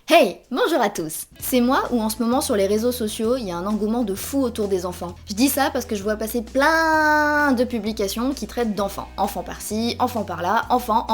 Hey, bonjour à tous. C'est moi où en ce moment sur les réseaux sociaux, il y a un engouement de fou autour des enfants. Je dis ça parce que je vois passer plein de publications qui traitent d'enfants. Enfants par-ci, enfants par-là, enfants.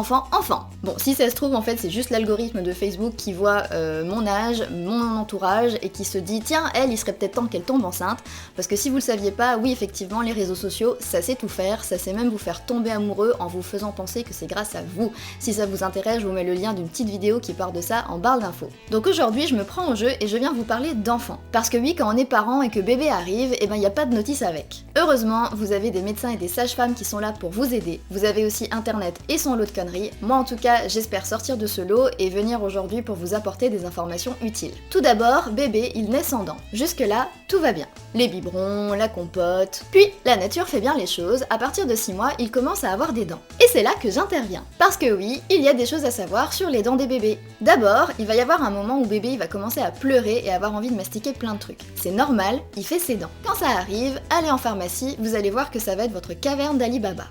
Bon, si ça se trouve, en fait, c'est juste l'algorithme de Facebook qui voit mon âge, mon entourage, et qui se dit, tiens, elle, il serait peut-être temps qu'elle tombe enceinte. Parce que si vous le saviez pas, oui, effectivement, les réseaux sociaux, ça sait tout faire, ça sait même vous faire tomber amoureux en vous faisant penser que c'est grâce à vous. Si ça vous intéresse, je vous mets le lien d'une petite vidéo qui part de ça en barre d'infos. Donc aujourd'hui, je me prends au jeu et je viens vous parler d'enfants. Parce que oui, quand on est parent et que bébé arrive, eh ben y a pas de notice avec. Heureusement, vous avez des médecins et des sages-femmes qui sont là pour vous aider. Vous avez aussi internet et son lot de conneries. Moi en tout cas, j'espère sortir de ce lot et venir aujourd'hui pour vous apporter des informations utiles. Tout d'abord, bébé, il naît sans dents. Jusque là, tout va bien. Les biberons, la compote. Puis, la nature fait bien les choses, à partir de 6 mois, il commence à avoir des dents. Et c'est là que j'interviens. Parce que oui, il y a des choses à savoir sur les dents des bébés. D'abord, il va y avoir un moment où bébé il va commencer à pleurer et avoir envie de mastiquer plein de trucs. C'est normal, il fait ses dents. Quand ça arrive, allez en pharmacie, vous allez voir que ça va être votre caverne d'Ali Baba.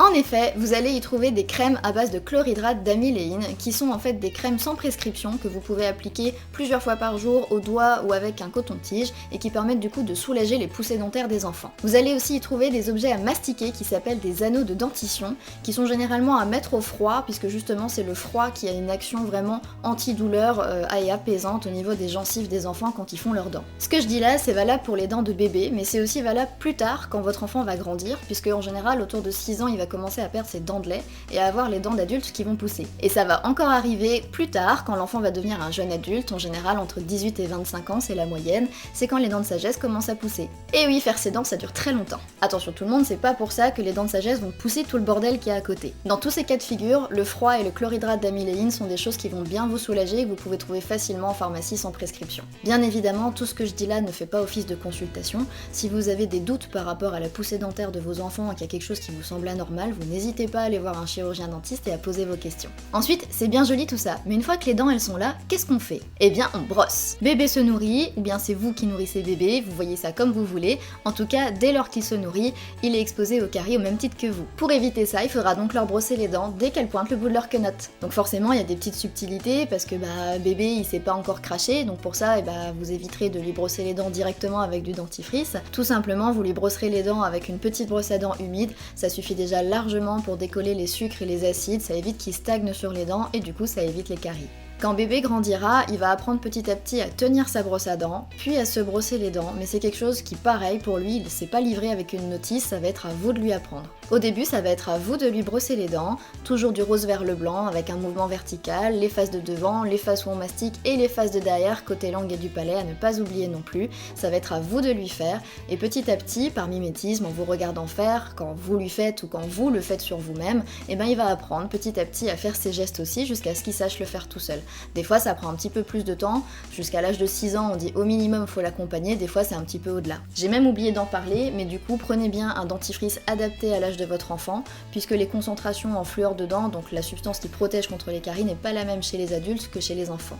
En effet, vous allez y trouver des crèmes à base de chlorhydrate d'amyléine, qui sont en fait des crèmes sans prescription que vous pouvez appliquer plusieurs fois par jour au doigt ou avec un coton-tige et qui permettent du coup de soulager les poussées dentaires des enfants. Vous allez aussi y trouver des objets à mastiquer qui s'appellent des anneaux de dentition, qui sont généralement à mettre au froid, puisque justement c'est le froid qui a une action vraiment antidouleur et apaisante au niveau des gencives des enfants quand ils font leurs dents. Ce que je dis là, c'est valable pour les dents de bébé, mais c'est aussi valable plus tard quand votre enfant va grandir, puisque en général autour de 6 ans il va commencer à perdre ses dents de lait et à avoir les dents d'adulte qui vont pousser. Et ça va encore arriver plus tard quand l'enfant va devenir un jeune adulte, en général entre 18 et 25 ans c'est la moyenne, c'est quand les dents de sagesse commencent à pousser. Et oui, faire ses dents ça dure très longtemps. Attention tout le monde, c'est pas pour ça que les dents de sagesse vont pousser tout le bordel qu'il y a à côté. Dans tous ces cas de figure, le froid et le chlorhydrate d'amyléine sont des choses qui vont bien vous soulager et que vous pouvez trouver facilement en pharmacie sans prescription. Bien évidemment, tout ce que je dis là ne fait pas office de consultation. Si vous avez des doutes par rapport à la poussée dentaire de vos enfants et qu'il y a quelque chose qui vous semble anormal, vous n'hésitez pas à aller voir un chirurgien dentiste et à poser vos questions. Ensuite, c'est bien joli tout ça, mais une fois que les dents elles sont là, qu'est-ce qu'on fait? Eh bien, on brosse. Bébé se nourrit, ou bien c'est vous qui nourrissez bébé, vous voyez ça comme vous voulez. En tout cas, dès lors qu'il se nourrit, il est exposé aux caries au même titre que vous. Pour éviter ça, il faudra donc leur brosser les dents dès qu'elles pointent le bout de leur quenotte. Donc forcément, il y a des petites subtilités parce que bébé il sait pas encore cracher, donc pour ça, vous éviterez de lui brosser les dents directement avec du dentifrice. Tout simplement, vous lui brosserez les dents avec une petite brosse à dents humide, ça suffit déjà largement pour décoller les sucres et les acides, ça évite qu'ils stagnent sur les dents et du coup ça évite les caries. Quand bébé grandira, il va apprendre petit à petit à tenir sa brosse à dents, puis à se brosser les dents, mais c'est quelque chose qui, pareil, pour lui, il ne s'est pas livré avec une notice, ça va être à vous de lui apprendre. Au début, ça va être à vous de lui brosser les dents, toujours du rose vers le blanc, avec un mouvement vertical, les faces de devant, les faces où on mastique et les faces de derrière, côté langue et du palais, à ne pas oublier non plus. Ça va être à vous de lui faire, et petit à petit, par mimétisme, en vous regardant faire, quand vous lui faites ou quand vous le faites sur vous-même, il va apprendre petit à petit à faire ses gestes aussi, jusqu'à ce qu'il sache le faire tout seul. Des fois ça prend un petit peu plus de temps, jusqu'à l'âge de 6 ans on dit au minimum faut l'accompagner, des fois c'est un petit peu au-delà. J'ai même oublié d'en parler, mais du coup prenez bien un dentifrice adapté à l'âge de votre enfant, puisque les concentrations en fluor dedans, donc la substance qui protège contre les caries, n'est pas la même chez les adultes que chez les enfants.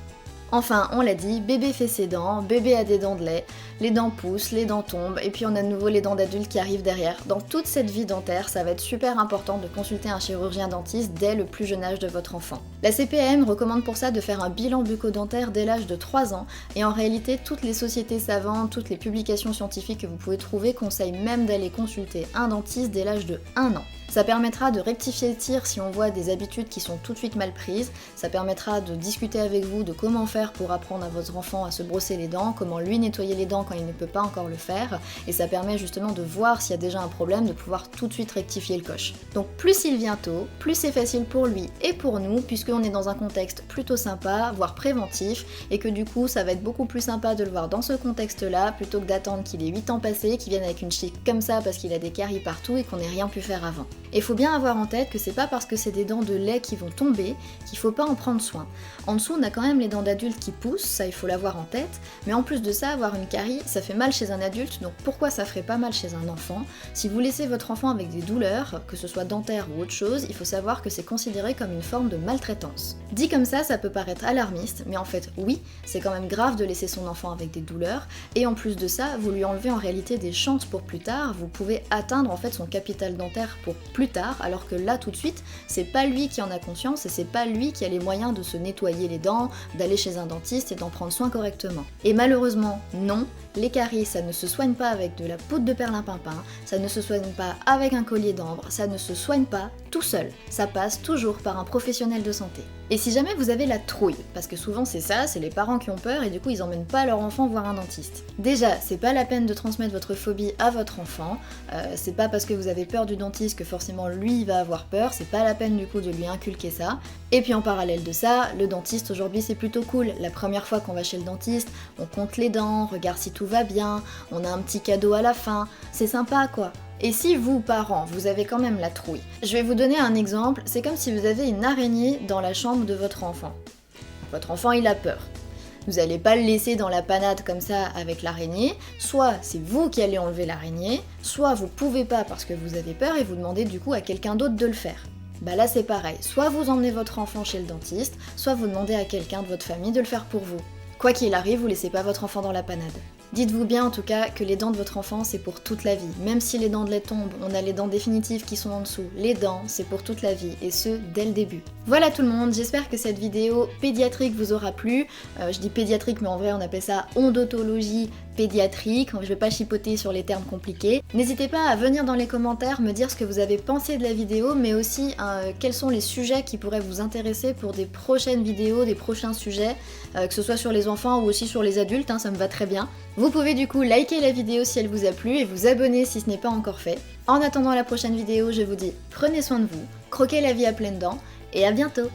Enfin, on l'a dit, bébé fait ses dents, bébé a des dents de lait, les dents poussent, les dents tombent, et puis on a de nouveau les dents d'adulte qui arrivent derrière. Dans toute cette vie dentaire, ça va être super important de consulter un chirurgien dentiste dès le plus jeune âge de votre enfant. La CPAM recommande pour ça de faire un bilan bucco-dentaire dès l'âge de 3 ans, et en réalité, toutes les sociétés savantes, toutes les publications scientifiques que vous pouvez trouver conseillent même d'aller consulter un dentiste dès l'âge de 1 an. Ça permettra de rectifier le tir si on voit des habitudes qui sont tout de suite mal prises, ça permettra de discuter avec vous de comment faire pour apprendre à votre enfant à se brosser les dents, comment lui nettoyer les dents quand il ne peut pas encore le faire, et ça permet justement de voir s'il y a déjà un problème, de pouvoir tout de suite rectifier le coche. Donc plus il vient tôt, plus c'est facile pour lui et pour nous, puisqu'on est dans un contexte plutôt sympa, voire préventif, et que du coup ça va être beaucoup plus sympa de le voir dans ce contexte-là, plutôt que d'attendre qu'il ait 8 ans passés, qu'il vienne avec une chic comme ça parce qu'il a des caries partout et qu'on n'ait rien pu faire avant. Et faut bien avoir en tête que c'est pas parce que c'est des dents de lait qui vont tomber qu'il faut pas en prendre soin. En dessous, on a quand même les dents d'adulte qui poussent, ça il faut l'avoir en tête, mais en plus de ça, avoir une carie, ça fait mal chez un adulte, donc pourquoi ça ferait pas mal chez un enfant? Si vous laissez votre enfant avec des douleurs, que ce soit dentaires ou autre chose, il faut savoir que c'est considéré comme une forme de maltraitance. Dit comme ça peut paraître alarmiste, mais en fait oui, c'est quand même grave de laisser son enfant avec des douleurs, et en plus de ça, vous lui enlevez en réalité des chances pour plus tard, vous pouvez atteindre en fait son capital dentaire pour plus plus tard, alors que là tout de suite, c'est pas lui qui en a conscience et c'est pas lui qui a les moyens de se nettoyer les dents, d'aller chez un dentiste et d'en prendre soin correctement. Et malheureusement, non, les caries ça ne se soigne pas avec de la poudre de perlimpinpin, ça ne se soigne pas avec un collier d'ambre, ça ne se soigne pas tout seul, ça passe toujours par un professionnel de santé. Et si jamais vous avez la trouille, parce que souvent c'est ça, c'est les parents qui ont peur et du coup ils emmènent pas leur enfant voir un dentiste. Déjà, c'est pas la peine de transmettre votre phobie à votre enfant, c'est pas parce que vous avez peur du dentiste que forcément lui il va avoir peur, c'est pas la peine du coup de lui inculquer ça. Et puis en parallèle de ça, le dentiste aujourd'hui c'est plutôt cool. La première fois qu'on va chez le dentiste, on compte les dents, regarde si tout va bien, on a un petit cadeau à la fin, c'est sympa quoi. Et si vous, parents, vous avez quand même la trouille, je vais vous donner un exemple, c'est comme si vous avez une araignée dans la chambre de votre enfant. Votre enfant il a peur. Vous n'allez pas le laisser dans la panade comme ça avec l'araignée, soit c'est vous qui allez enlever l'araignée, soit vous pouvez pas parce que vous avez peur et vous demandez du coup à quelqu'un d'autre de le faire. Bah là c'est pareil, soit vous emmenez votre enfant chez le dentiste, soit vous demandez à quelqu'un de votre famille de le faire pour vous. Quoi qu'il arrive, vous laissez pas votre enfant dans la panade. Dites-vous bien en tout cas que les dents de votre enfant c'est pour toute la vie. Même si les dents de lait tombent, on a les dents définitives qui sont en dessous. Les dents c'est pour toute la vie et ce dès le début. Voilà tout le monde, j'espère que cette vidéo pédiatrique vous aura plu. Je dis pédiatrique mais en vrai on appelle ça odontologie pédiatrique, je vais pas chipoter sur les termes compliqués. N'hésitez pas à venir dans les commentaires me dire ce que vous avez pensé de la vidéo, mais aussi quels sont les sujets qui pourraient vous intéresser pour des prochaines vidéos, des prochains sujets, que ce soit sur les enfants ou aussi sur les adultes, ça me va très bien. Vous pouvez du coup liker la vidéo si elle vous a plu et vous abonner si ce n'est pas encore fait. En attendant la prochaine vidéo, je vous dis prenez soin de vous, croquez la vie à pleines dents et à bientôt.